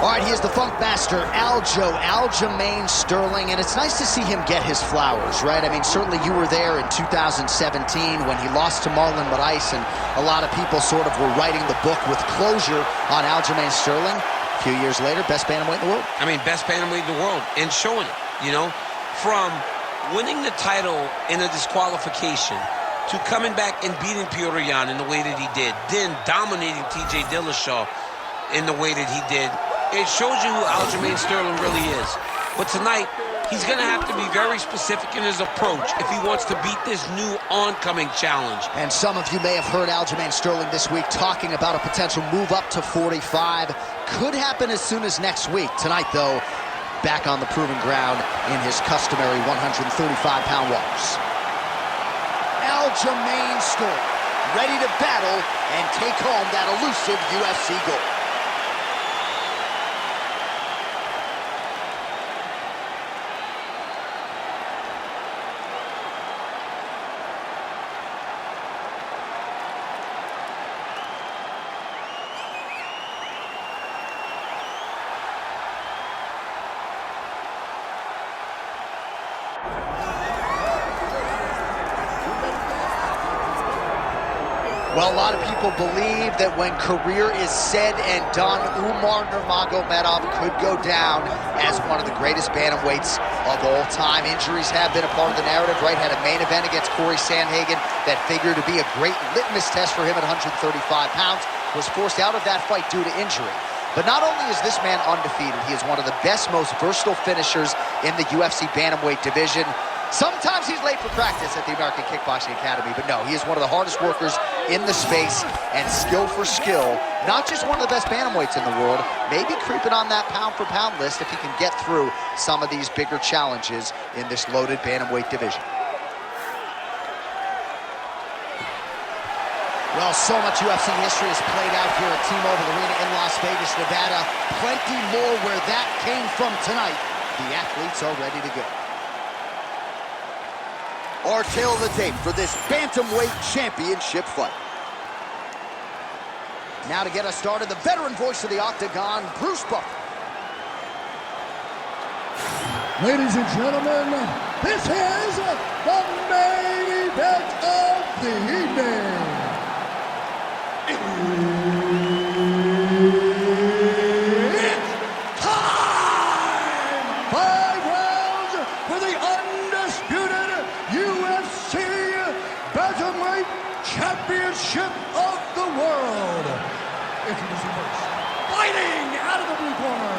All right, he is the Funk Master, Aljamain Sterling, and it's nice to see him get his flowers, right? I mean, certainly you were there in 2017 when he lost to Marlon Moraes, and a lot of people sort of were writing the book with closure on Aljamain Sterling. A few years later, best bantamweight in the world. I mean, best bantamweight in the world, and showing it, you know? From winning the title in a disqualification to coming back and beating Petr Yan in the way that he did, then dominating TJ Dillashaw in the way that he did. It shows you who Aljamain Sterling really is. But tonight, he's going to have to be very specific in his approach if he wants to beat this new oncoming challenge. And some of you may have heard Aljamain Sterling this week talking about a potential move up to 45. Could happen as soon as next week. Tonight, though, back on the proven ground in his customary 135-pound waters. Aljamain Sterling, ready to battle and take home that elusive UFC gold. Well, a lot of people believe that when career is said and done, Umar Nurmagomedov could go down as one of the greatest bantamweights of all time. Injuries have been a part of the narrative, right? Had a main event against Corey Sandhagen that figured to be a great litmus test for him at 135 pounds. Was forced out of that fight due to injury. But not only is this man undefeated, he is one of the best, most versatile finishers in the UFC bantamweight division. Sometimes he's late for practice at the American Kickboxing Academy, but no, he is one of the hardest workers in the space, and skill for skill, not just one of the best bantamweights in the world, maybe creeping on that pound-for-pound list if he can get through some of these bigger challenges in this loaded bantamweight division. Well, so much UFC history has played out here at T-Mobile Arena in Las Vegas, Nevada. Plenty more where that came from tonight. The athletes are ready to go. Our tail of the tape for this bantamweight championship fight. Now to get us started, the veteran voice of the Octagon, Bruce Buffer. Ladies and gentlemen, this is the main event of the evening. It's time! 5 rounds for the undisputed UFC Bantamweight Championship of the world. Introducing first, fighting out of the blue corner,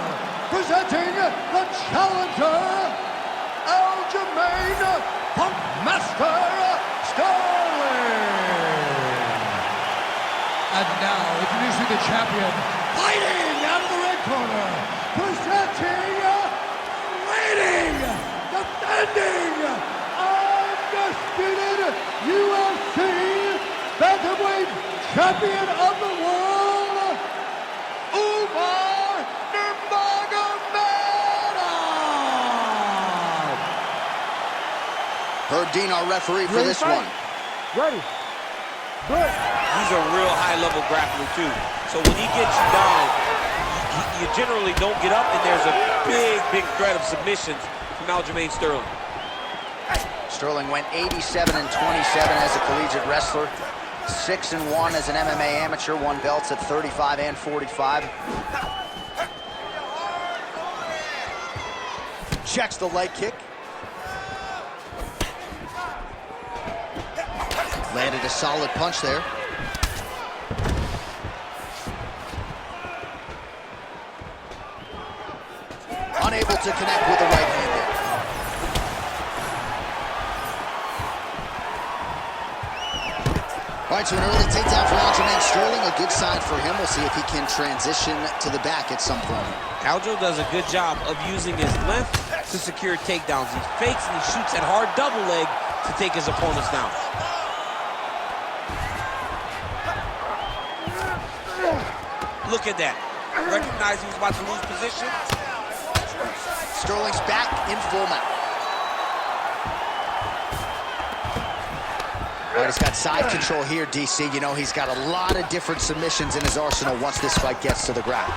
presenting the challenger, Aljamain Funk Master Sterling. And now, introducing the champion, fighting out of the red corner, presenting, reigning, defending, undisputed UFC Bantamweight Champion of the world, Umar Nurmagomedov. Herb Dean, our referee for this one. Ready. Good. He's a real high-level grappler, too. So when he gets you down, you generally don't get up, and there's a big threat of submissions from Aljamain Sterling. Sterling went 87-27 as a collegiate wrestler, 6-1 as an MMA amateur, won belts at 35 and 45. Checks the leg kick. Landed a solid punch there. Unable to connect with the right hand there. All right, so an early takedown for Aljamain Sterling, a good sign for him. We'll see if he can transition to the back at some point. Aljo does a good job of using his length to secure takedowns. He fakes and he shoots that hard double leg to take his opponents down. Look at that. Recognized he was about to lose position. Sterling's back in full mount. All right, he's got side control here, DC. You know, he's got a lot of different submissions in his arsenal once this fight gets to the ground.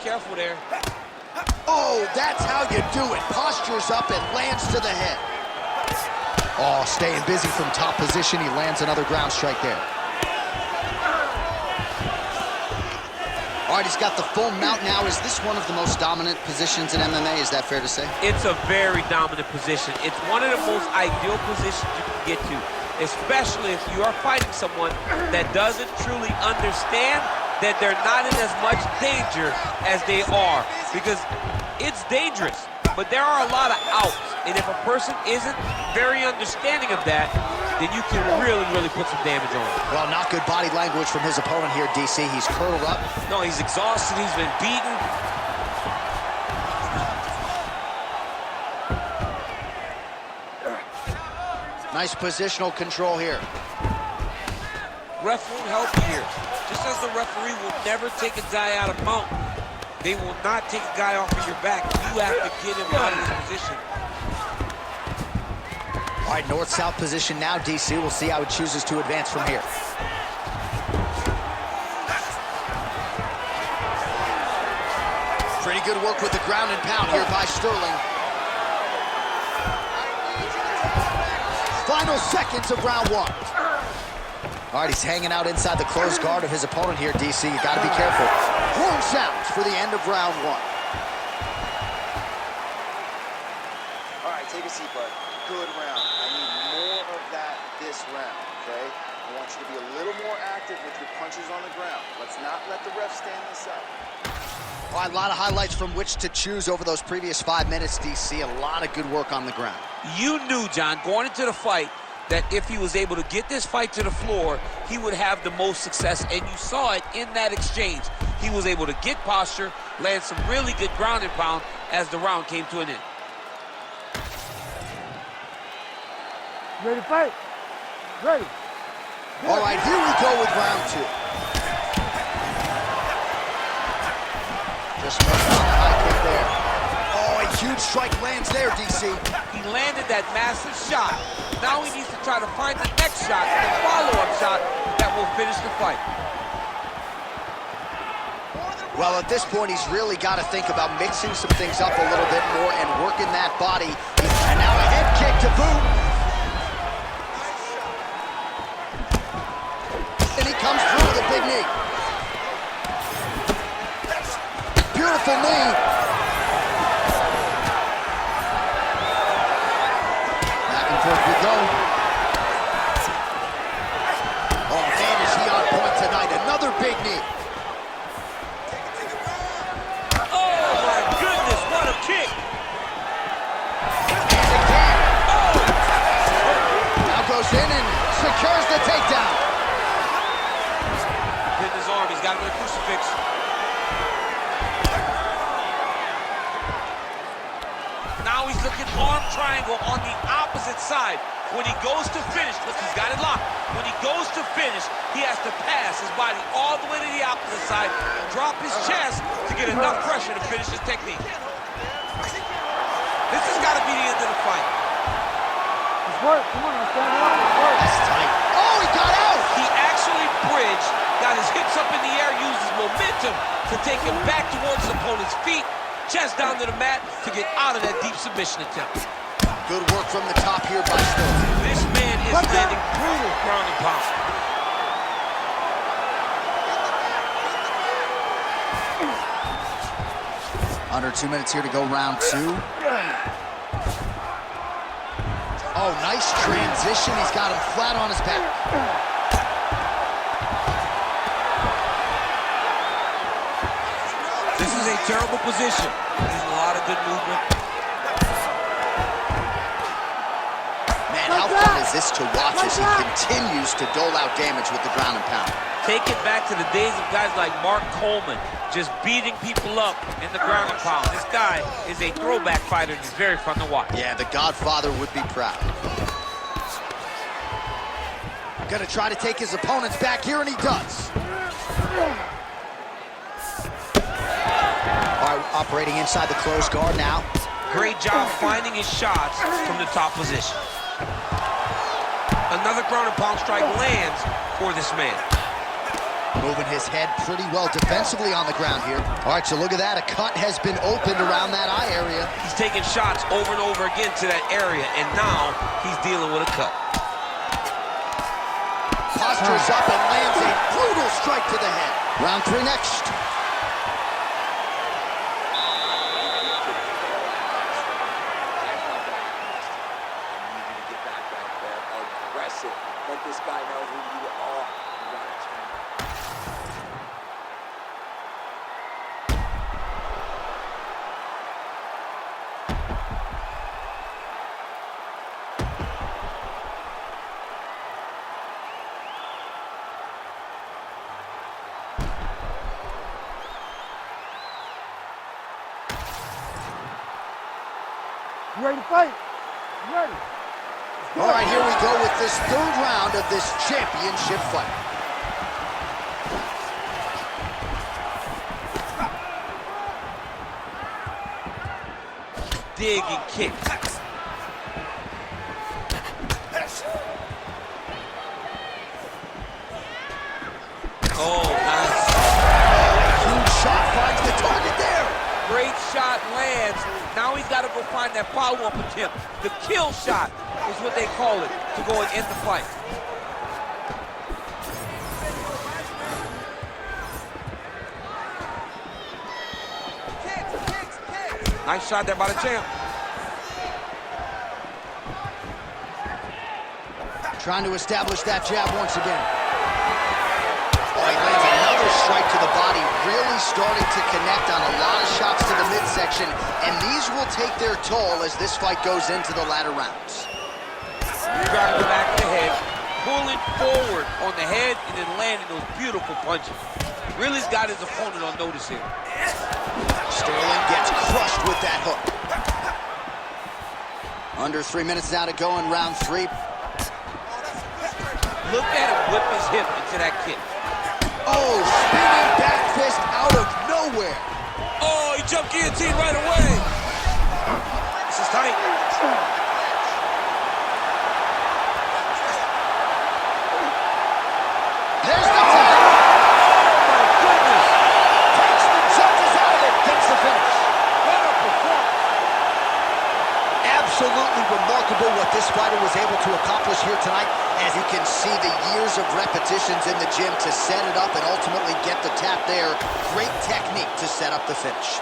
careful there. Oh, that's how you do it. Postures up and lands to the head. Oh, staying busy from top position. He lands another ground strike there. All right, he's got the full mount now. Is this one of the most dominant positions in MMA? Is that fair to say? It's a very dominant position. It's one of the most ideal positions you can get to, especially if you are fighting someone that doesn't truly understand that they're not in as much danger as they are, because it's dangerous, but there are a lot of outs, and if a person isn't very understanding of that, then you can really, really put some damage on him. Well, not good body language from his opponent here, DC. He's curled up. No, he's exhausted. He's been beaten. Nice positional control here. Ref won't help you here. Just as the referee will never take a guy out of mount, they will not take a guy off of your back. You have to get him out of this position. All right, north-south position now, DC. We'll see how he chooses to advance from here. Pretty good work with the ground and pound here by Sterling. Final seconds of round one. All right, he's hanging out inside the closed guard of his opponent here, DC. You got to be careful. Horn sounds for the end of round one. All right, take a seat, bud. Good round. I need more of that this round, okay? I want you to be a little more active with your punches on the ground. Let's not let the ref stand this up. All right, a lot of highlights from which to choose over those previous 5 minutes, DC. A lot of good work on the ground. You knew, John, going into the fight, that if he was able to get this fight to the floor, he would have the most success, and you saw it in that exchange. He was able to get posture, land some really good ground and pound as the round came to an end. Ready to fight? Ready. All right, here we go with round two. Just missed on the high kick there. Oh, a huge strike lands there, DC. He landed that massive shot. Now he needs to try to find the next shot, the follow-up shot that will finish the fight. Well, at this point, he's really got to think about mixing some things up a little bit more and working that body. And now a head kick to boot. And he comes through with a big knee. Beautiful knee. Back and forth we go. Oh, man, is he on point tonight. Another big knee. Oh, my goodness, what a kick. And again. Oh. Now goes in and secures the takedown. Pinned his arm, he's got him in a crucifix. Now he's looking arm triangle on the opposite side. When he goes to finish, look, he's got it locked. When he goes to finish, he has to pass his body all the way to the opposite side, drop his chest to get enough pressure to finish his technique. This has got to be the end of the fight. It's work. Come on, let's stand up. It's work. That's tight. Oh, he got out! He actually bridged, got his hips up in the air, used his momentum to take him back towards his opponent's feet, chest down to the mat to get out of that deep submission attempt. Good work from the top here by Sterling. This man is landing brutal ground and pound. Under 2 minutes here to go, round two. Oh, nice transition. He's got him flat on his back. This is a terrible position. There's a lot of good movement. Man, how fun is this to watch as he continues to dole out damage with the ground and pound? Take it back to the days of guys like Mark Coleman, just beating people up in the ground and pound. This guy is a throwback fighter, and he's very fun to watch. Yeah, the Godfather would be proud. Gonna try to take his opponents back here, and he does. All right, operating inside the closed guard now. Great job finding his shots from the top position. Another ground and pound strike lands for this man. Moving his head pretty well defensively on the ground here. All right, so look at that. A cut has been opened around that eye area. He's taking shots over and over again to that area, and now he's dealing with a cut. Postures up and lands a brutal strike to the head. Round 3 next. Let this guy know who you are. You gotta turn. You ready to fight? You ready? All right, here we go with this 3rd round of this championship fight. Dig and kick. Oh, nice. Huge shot finds the target there. Great shot lands. Now he's got to go find that follow-up attempt. The kill shot is what they call it, to go and end the fight. Nice shot there by the champ. Trying to establish that jab once again. Oh, he lands another strike to the body, really starting to connect on a lot of shots to the midsection, and these will take their toll as this fight goes into the latter rounds. Grabbing the back of the head, pulling forward on the head, and then landing those beautiful punches. Really's got his opponent on notice here. Sterling gets crushed with that hook. Under 3 minutes now to go in round 3. Look at him whip his hip into that kick. Oh, spinning back fist out of nowhere. Oh, he jumped guillotine right away. This is tight. There's the tap. Oh, my goodness. Takes the judges out of it. Gets the finish. What a performance. Absolutely remarkable what this fighter was able to accomplish here tonight. As you can see, the years of repetitions in the gym to set it up and ultimately get the tap there. Great technique to set up the finish.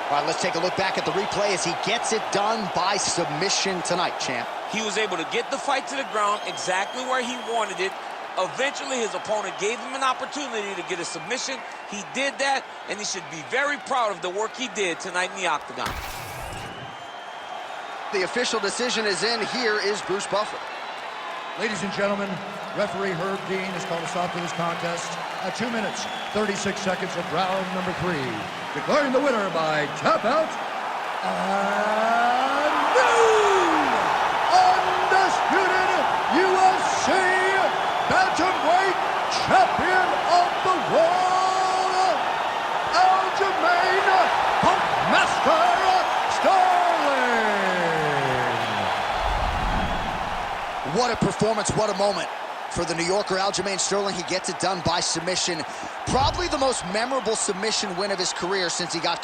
All right, let's take a look back at the replay as he gets it done by submission tonight, champ. He was able to get the fight to the ground exactly where he wanted it. Eventually, his opponent gave him an opportunity to get a submission. He did that, and he should be very proud of the work he did tonight in the octagon. The official decision is in. Here is Bruce Buffer. Ladies and gentlemen, referee Herb Dean has called a stop to this contest at 2 minutes, 36 seconds of round number 3. Declaring the winner by tap out, and new undisputed UFC bantamweight champion of the world, Aljamain Master Sterling. What a performance, what a moment for the New Yorker Aljamain Sterling. He gets it done by submission. Probably the most memorable submission win of his career since he got